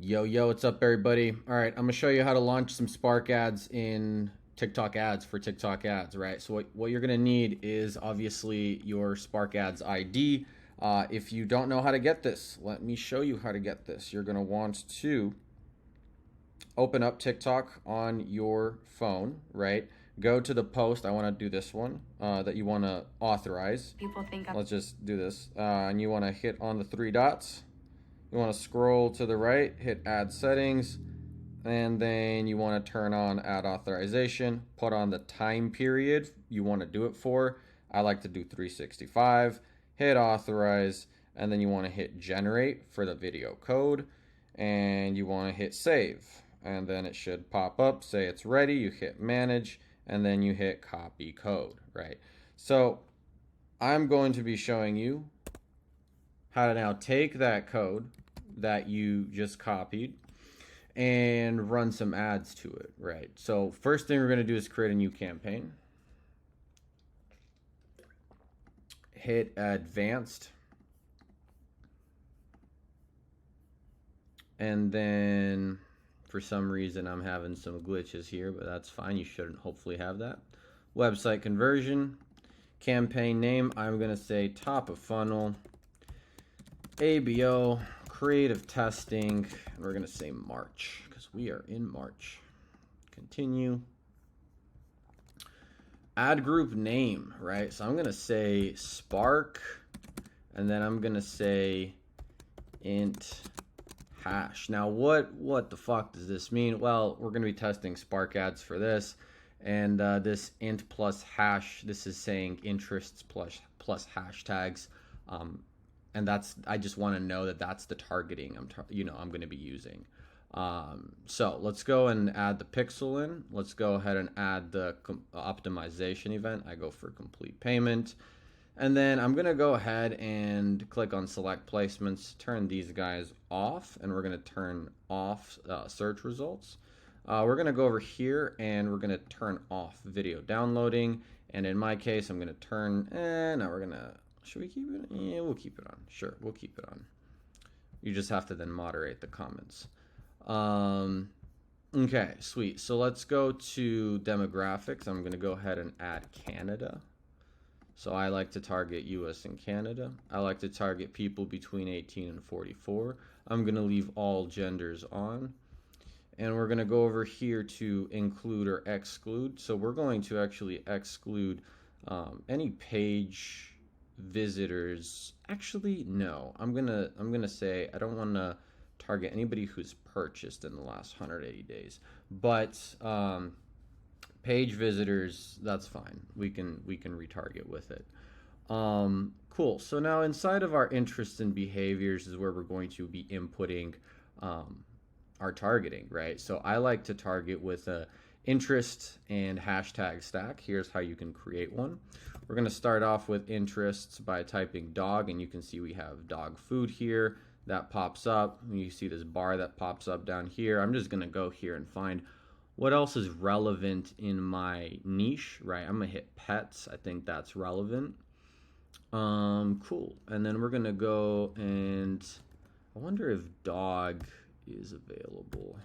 Yo, what's up, everybody? All right, I'm gonna show you how to launch some Spark ads in TikTok ads for TikTok ads, right? So what you're gonna need is obviously your Spark ads ID. If you don't know how to get this, let me show you how to get this. You're gonna want to open up TikTok on your phone, right? Go to the post. I want to do this one that you want to authorize. People think Let's just do this. And you want to hit on the three dots. You want to scroll to the right, hit add settings, and then you want to turn on ad authorization, put on the time period you want to do it for. I like to do 365, hit authorize, and then you want to hit generate for the video code, and you want to hit save. And then it should pop up, say it's ready, you hit manage, and then you hit copy code, right? So I'm going to be showing you how to now take that code that you just copied and run some ads to it, right? So first thing we're going to do is create a new campaign. Hit advanced. And then for some reason I'm having some glitches here, but that's fine. You shouldn't hopefully have that. Website conversion. Campaign name, I'm going to say top of funnel. ABO, creative testing, and we're going to say March because we are in March. Continue. Ad group name, right? So I'm going to say Spark, and then I'm going to say int hash. Now, what the fuck does this mean? Well, we're going to be testing Spark ads for this, and this int plus hash, this is saying interests plus hashtags. And that's, I just want to know that that's the targeting I'm going to be using. So let's go and add the pixel in. Let's go ahead and add the optimization event. I go for complete payment. And then I'm going to go ahead and click on select placements, turn these guys off, and we're going to turn off search results. We're going to go over here and we're going to turn off video downloading. And in my case, I'm going to turn, now we're going to, should we keep it? Yeah, we'll keep it on. Sure, we'll keep it on. You just have to then moderate the comments. Okay, sweet. So let's go to demographics. I'm going to go ahead and add Canada. So I like to target US and Canada. I like to target people between 18 and 44. I'm going to leave all genders on. And we're going to go over here to include or exclude. So we're going to actually exclude any page visitors. Actually, no. I'm gonna say I don't want to target anybody who's purchased in the last 180 days. But page visitors, that's fine. We can retarget with it. Cool. So now inside of our interests and behaviors is where we're going to be inputting our targeting, right? So I like to target with a interest and hashtag stack. Here's how you can create one. We're going to start off with interests by typing dog, and you can see we have dog food here. That pops up. You see this bar that pops up down here. I'm just going to go here and find what else is relevant in my niche, right? I'm going to hit pets. I think that's relevant. Cool. And then we're going to go and I wonder if dog is available.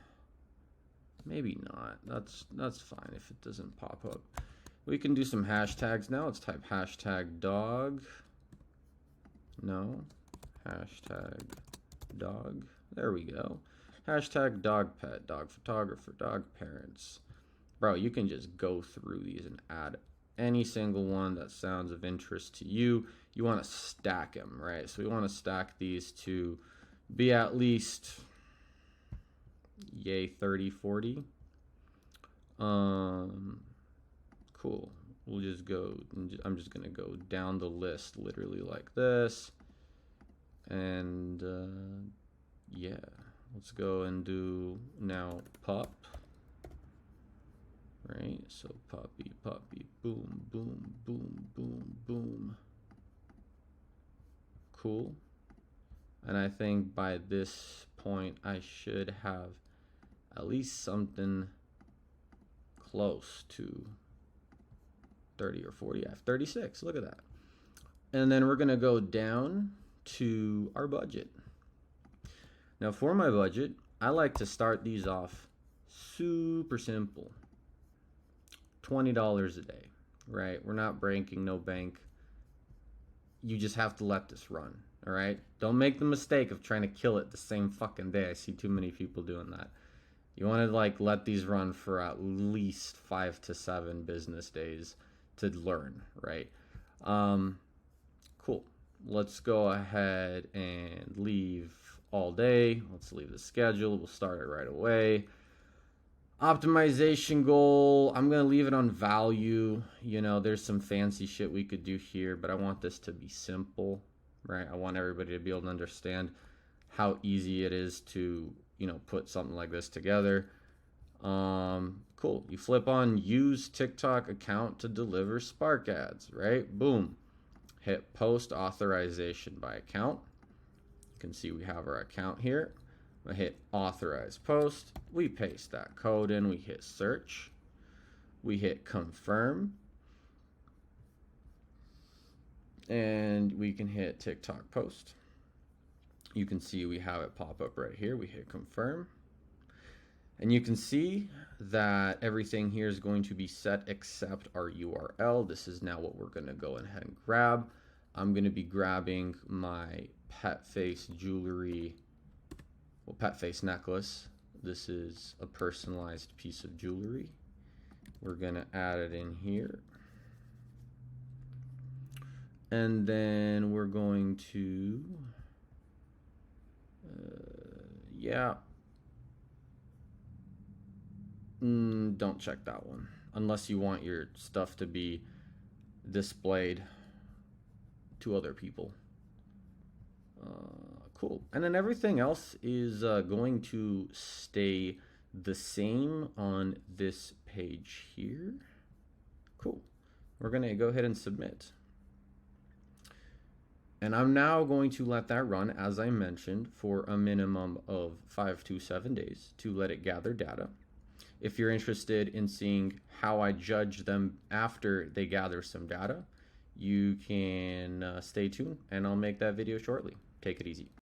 Maybe not. That's fine if it doesn't pop up. We can do some hashtags now. Let's type hashtag dog. No. Hashtag dog. There we go. Hashtag dog pet, dog photographer, dog parents. Bro, you can just go through these and add any single one that sounds of interest to you. You want to stack them, right? So we want to stack these to be at least, yay, 30, 40. Cool. We'll just go, I'm just going to go down the list literally like this. And yeah, let's go and do now pup. Right? So puppy, boom, boom, boom, boom, boom. Cool. And I think by this point I should have at least something close to 30 or 40. I have 36. Look at that. And then we're going to go down to our budget. Now for my budget, I like to start these off super simple. $20 a day, right? We're not breaking no bank. You just have to let this run, all right? Don't make the mistake of trying to kill it the same fucking day. I see too many people doing that. You want to like let these run for at least 5 to 7 business days to learn, right? Cool. Let's go ahead and leave all day. Let's leave the schedule. We'll start it right away. Optimization goal, I'm going to leave it on value. You know, there's some fancy shit we could do here, but I want this to be simple, right? I want everybody to be able to understand how easy it is to, you know, put something like this together. Cool. You flip on use TikTok account to deliver Spark ads, right? Boom. Hit post authorization by account. You can see we have our account here. I hit authorize post. We paste that code in. We hit search. We hit confirm. And we can hit TikTok post. You can see we have it pop up right here. We hit confirm. And you can see that everything here is going to be set except our URL. This is now what we're going to go ahead and grab. I'm going to be grabbing my pet face jewelry, well, pet face necklace. This is a personalized piece of jewelry. We're going to add it in here. And then we're going to, don't check that one unless you want your stuff to be displayed to other people. Cool. And then everything else is going to stay the same on this page here. Cool. We're going to go ahead and submit. And I'm now going to let that run, as I mentioned, for a minimum of 5 to 7 days to let it gather data. If you're interested in seeing how I judge them after they gather some data, you can stay tuned and I'll make that video shortly. Take it easy.